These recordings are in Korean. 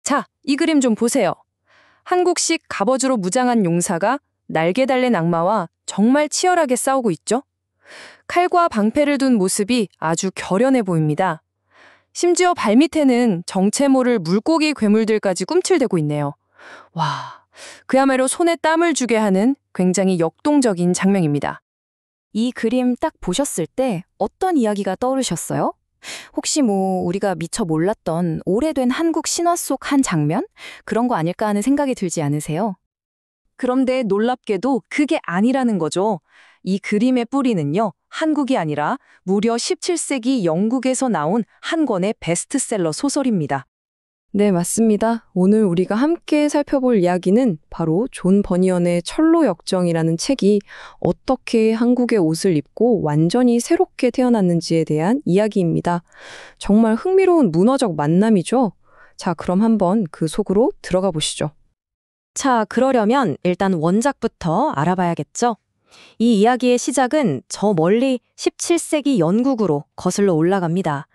자, 이 그림 좀 보세요. 한국식 갑오즈로 무장한 용사가 날개 달린 악마와 정말 치열하게 싸우고 있죠? 칼과 방패를 둔 모습이 아주 결연해 보입니다. 심지어 발밑에는 정체 모를 물고기 괴물들까지 꿈틀대고 있네요. 와, 그야말로 손에 땀을 주게 하는 굉장히 역동적인 장면입니다. 이 그림 딱 보셨을 때 어떤 이야기가 떠오르셨어요? 혹시 우리가 미처 몰랐던 오래된 한국 신화 속 한 장면? 그런 거 아닐까 하는 생각이 들지 않으세요? 그런데 놀랍게도 그게 아니라는 거죠. 이 그림의 뿌리는요, 한국이 아니라 무려 17세기 영국에서 나온 한 권의 베스트셀러 소설입니다. 네, 맞습니다. 오늘 우리가 함께 살펴볼 이야기는 바로 존 버니언의 철로 역정이라는 책이 어떻게 한국의 옷을 입고 완전히 새롭게 태어났는지에 대한 이야기입니다. 정말 흥미로운 문화적 만남이죠. 자, 그럼 한번 그 속으로 들어가 보시죠. 자, 그러려면 일단 원작부터 알아봐야겠죠? 이 이야기의 시작은 저 멀리 17세기 영국으로 거슬러 올라갑니다.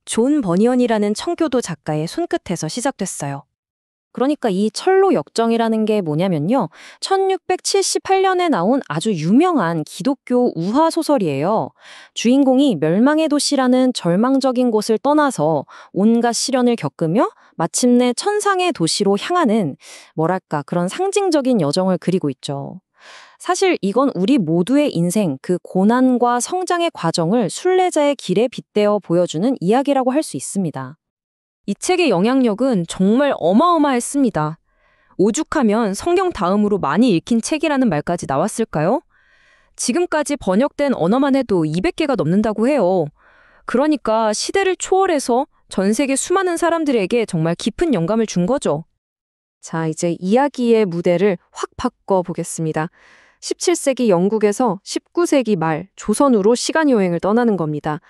존 버니언이라는 청교도 작가의 손끝에서 시작됐어요. 그러니까 이 철로 역정이라는 게 뭐냐면요. 1678년에 나온 아주 유명한 기독교 우화 소설이에요. 주인공이 멸망의 도시라는 절망적인 곳을 떠나서 온갖 시련을 겪으며 마침내 천상의 도시로 향하는 뭐랄까 그런 상징적인 여정을 그리고 있죠. 사실 이건 우리 모두의 인생, 그 고난과 성장의 과정을 순례자의 길에 빗대어 보여주는 이야기라고 할 수 있습니다. 이 책의 영향력은 정말 어마어마했습니다. 오죽하면 성경 다음으로 많이 읽힌 책이라는 말까지 나왔을까요? 지금까지 번역된 언어만 해도 200개가 넘는다고 해요. 그러니까 시대를 초월해서 전 세계 수많은 사람들에게 정말 깊은 영감을 준 거죠. 자, 이제 이야기의 무대를 확 바꿔보겠습니다. 17세기 영국에서 19세기 말 조선으로 시간여행을 떠나는 겁니다.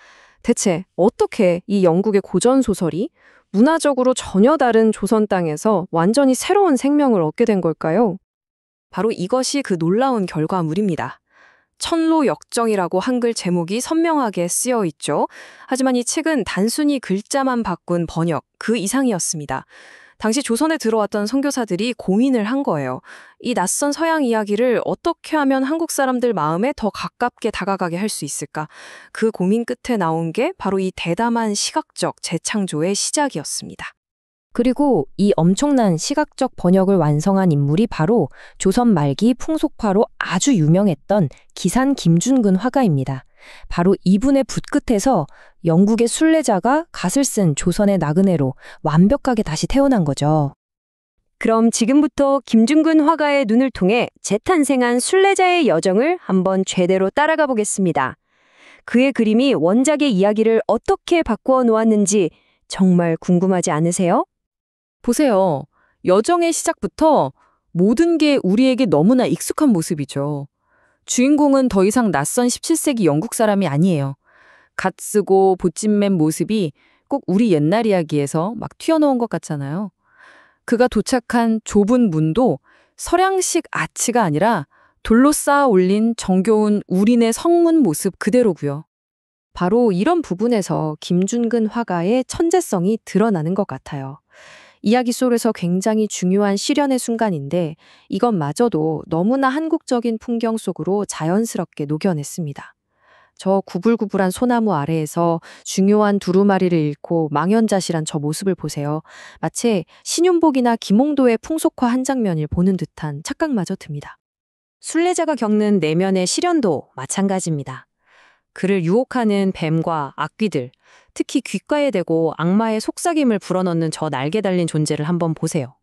대체 어떻게 이 영국의 고전 소설이 문화적으로 전혀 다른 조선 땅에서 완전히 새로운 생명을 얻게 된 걸까요? 바로 이것이 그 놀라운 결과물입니다. 천로 역정이라고 한글 제목이 선명하게 쓰여 있죠. 하지만 이 책은 단순히 글자만 바꾼 번역, 그 이상이었습니다. 당시 조선에 들어왔던 선교사들이 고민을 한 거예요. 이 낯선 서양 이야기를 어떻게 하면 한국 사람들 마음에 더 가깝게 다가가게 할 수 있을까? 그 고민 끝에 나온 게 바로 이 대담한 시각적 재창조의 시작이었습니다. 그리고 이 엄청난 시각적 번역을 완성한 인물이 바로 조선 말기 풍속화로 아주 유명했던 기산 김준근 화가입니다. 바로 이분의 붓끝에서 영국의 순례자가 갓을 쓴 조선의 나그네로 완벽하게 다시 태어난 거죠. 그럼 지금부터 김준근 화가의 눈을 통해 재탄생한 순례자의 여정을 한번 제대로 따라가 보겠습니다. 그의 그림이 원작의 이야기를 어떻게 바꾸어 놓았는지 정말 궁금하지 않으세요? 보세요. 여정의 시작부터 모든 게 우리에게 너무나 익숙한 모습이죠. 주인공은 더 이상 낯선 17세기 영국 사람이 아니에요. 갓 쓰고 보찜맨 모습이 꼭 우리 옛날 이야기에서 막 튀어나온 것 같잖아요. 그가 도착한 좁은 문도 서량식 아치가 아니라 돌로 쌓아 올린 정겨운 우리네 성문 모습 그대로고요. 바로 이런 부분에서 김준근 화가의 천재성이 드러나는 것 같아요. 이야기 속에서 굉장히 중요한 시련의 순간인데 이것마저도 너무나 한국적인 풍경 속으로 자연스럽게 녹여냈습니다. 저 구불구불한 소나무 아래에서 중요한 두루마리를 잃고 망연자실한 저 모습을 보세요. 마치 신윤복이나 김홍도의 풍속화 한 장면을 보는 듯한 착각마저 듭니다. 순례자가 겪는 내면의 시련도 마찬가지입니다. 그를 유혹하는 뱀과 악귀들, 특히 귓가에 대고 악마의 속삭임을 불어넣는 저 날개 달린 존재를 한번 보세요.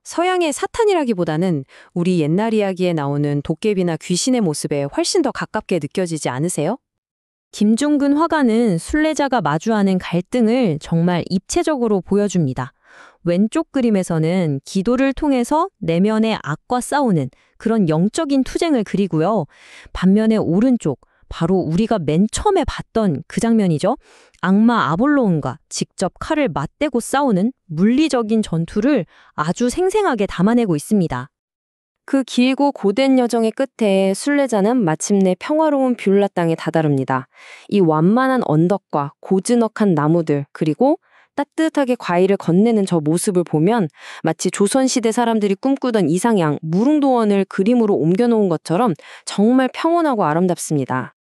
서양의 사탄이라기보다는 우리 옛날 이야기에 나오는 도깨비나 귀신의 모습에 훨씬 더 가깝게 느껴지지 않으세요? 김준근 화가는 순례자가 마주하는 갈등을 정말 입체적으로 보여줍니다. 왼쪽 그림에서는 기도를 통해서 내면의 악과 싸우는 그런 영적인 투쟁을 그리고요. 반면에 오른쪽, 바로 우리가 맨 처음에 봤던 그 장면이죠. 악마 아볼로온과 직접 칼을 맞대고 싸우는 물리적인 전투를 아주 생생하게 담아내고 있습니다. 그 길고 고된 여정의 끝에 순례자는 마침내 평화로운 뷰라 땅에 다다릅니다. 이 완만한 언덕과 고즈넉한 나무들, 그리고 따뜻하게 과일을 건네는 저 모습을 보면 마치 조선시대 사람들이 꿈꾸던 이상향, 무릉도원을 그림으로 옮겨놓은 것처럼 정말 평온하고 아름답습니다.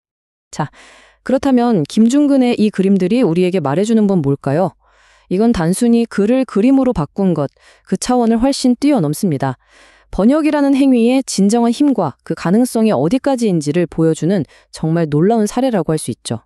그렇다면 김중근의 이 그림들이 우리에게 말해주는 건 뭘까요? 이건 단순히 글을 그림으로 바꾼 것, 그 차원을 훨씬 뛰어넘습니다. 번역이라는 행위의 진정한 힘과 그 가능성이 어디까지인지를 보여주는 정말 놀라운 사례라고 할 수 있죠.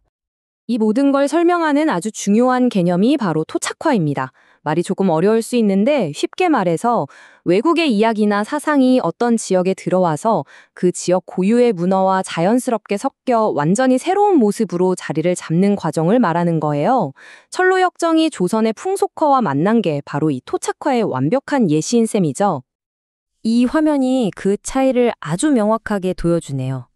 이 모든 걸 설명하는 아주 중요한 개념이 바로 토착화입니다. 말이 조금 어려울 수 있는데 쉽게 말해서 외국의 이야기나 사상이 어떤 지역에 들어와서 그 지역 고유의 문화와 자연스럽게 섞여 완전히 새로운 모습으로 자리를 잡는 과정을 말하는 거예요. 철로역정이 조선의 풍속화와 만난 게 바로 이 토착화의 완벽한 예시인 셈이죠. 이 화면이 그 차이를 아주 명확하게 보여주네요.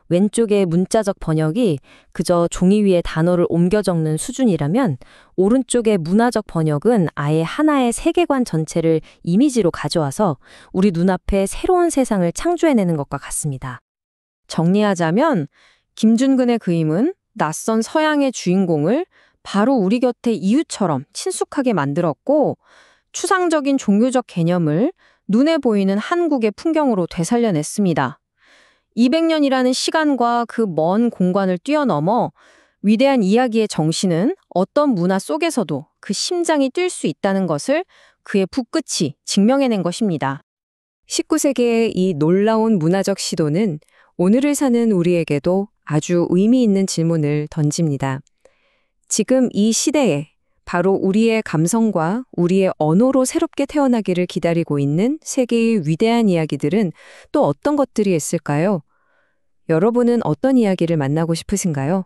왼쪽의 문자적 번역이 그저 종이 위에 단어를 옮겨 적는 수준이라면 오른쪽의 문화적 번역은 아예 하나의 세계관 전체를 이미지로 가져와서 우리 눈앞에 새로운 세상을 창조해내는 것과 같습니다. 정리하자면 김준근의 그림은 낯선 서양의 주인공을 바로 우리 곁의 이웃처럼 친숙하게 만들었고 추상적인 종교적 개념을 눈에 보이는 한국의 풍경으로 되살려냈습니다. 200년이라는 시간과 그 먼 공간을 뛰어넘어 위대한 이야기의 정신은 어떤 문화 속에서도 그 심장이 뛸 수 있다는 것을 그의 붓끝이 증명해낸 것입니다. 19세기의 이 놀라운 문화적 시도는 오늘을 사는 우리에게도 아주 의미 있는 질문을 던집니다. 지금 이 시대에 바로 우리의 감성과 우리의 언어로 새롭게 태어나기를 기다리고 있는 세계의 위대한 이야기들은 또 어떤 것들이 있을까요? 여러분은 어떤 이야기를 만나고 싶으신가요?